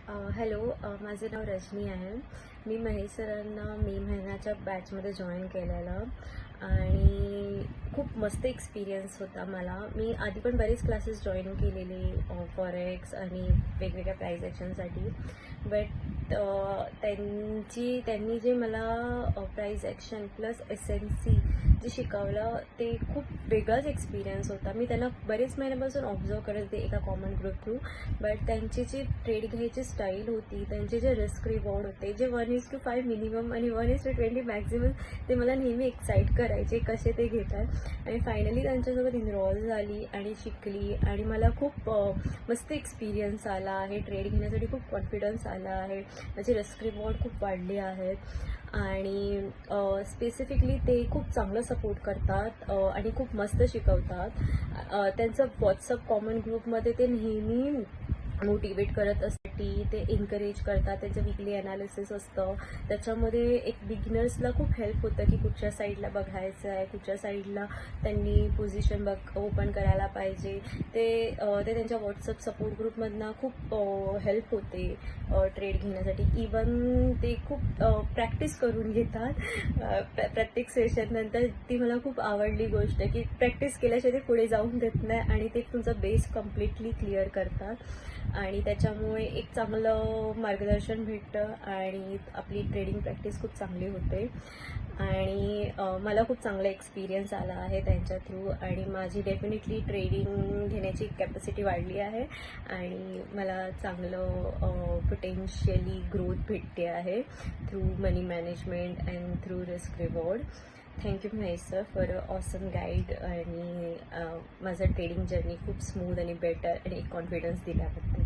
Hello, माझं नाव रजनी आहे. मी महेश सरांना मे महिन्याच्या बॅचमध्ये जॉईन केलेलं आणि खूप मस्त एक्सपिरियन्स होता मला. मी आधी पण बरेच क्लासेस जॉईन केलेले फॉरेक्स आणि वेगवेगळ्या प्राईज ॲक्शनसाठी. बट त्यांनी जे मला प्राईज ॲक्शन प्लस SNC जे शिकवलं ते खूप वेगळाच एक्सपिरियन्स होता. मी त्यांना बरेच महिन्यापासून ऑब्झर्व करत होते एका कॉमन ग्रुप थ्रू. बट त्यांची जी ट्रेड घ्यायची स्टाईल होती, त्यांचे जे रिस्क रिवॉर्ड होते, जे 1:5 मिनिमम आणि 1:20 मॅक्झिमम, ते मला नेहमी एक्साईट करायचे कसे ते घेतात. आणि फायनली त्यांच्यासोबत इन्व्हॉल्व झाली आणि शिकली आणि मला खूप मस्त एक्सपिरियन्स आला आहे. ट्रेड घेण्यासाठी खूप कॉन्फिडन्स आला आहे. त्याचे रिस्क रिवॉर्ड खूप वाढले आहेत आणि स्पेसिफिकली ते खूप चांगलं सपोर्ट करतात आणि खूप मस्त शिकवतात. त्यांचं व्हॉट्सअप कॉमन ग्रुपमध्ये ते नेहमी मोटिवेट करत असते, ते एनकरेज करतात. त्यांचं वीकली ॲनालिसिस असतं, त्याच्यामध्ये एक बिगिनर्सला खूप हेल्प होतं की कुठच्या साईडला बघायचं आहे, कुठच्या साईडला त्यांनी पोझिशन ओपन करायला पाहिजे. ते त्यांच्या व्हॉट्सअप सपोर्ट ग्रुपमधनं खूप हेल्प होते ट्रेड घेण्यासाठी. इवन ते खूप प्रॅक्टिस करून घेतात प्रत्येक सेशननंतर. ती मला खूप आवडली गोष्ट की प्रॅक्टिस केल्याशिवाय ते पुढे जाऊन देत नाही आणि ते तुमचा बेस कम्प्लिटली क्लिअर करतात आणि त्याच्यामुळे एक चांगलं मार्गदर्शन भेटतं आणि आपली ट्रेडिंग प्रॅक्टिस खूप चांगली होते. आणि मला खूप चांगला एक्सपिरियन्स आला आहे त्यांच्या थ्रू आणि माझी डेफिनेटली ट्रेडिंग घेण्याची कॅपॅसिटी वाढली आहे आणि मला चांगलं पोटेन्शियली ग्रोथ भेटते आहे through money management and through risk reward. Thank you Mahesh sir for a awesome guide आणि माझं ट्रेडिंग जर्नी खूप स्मूथ आणि बेटर आणि एक कॉन्फिडन्स दिल्याबद्दल.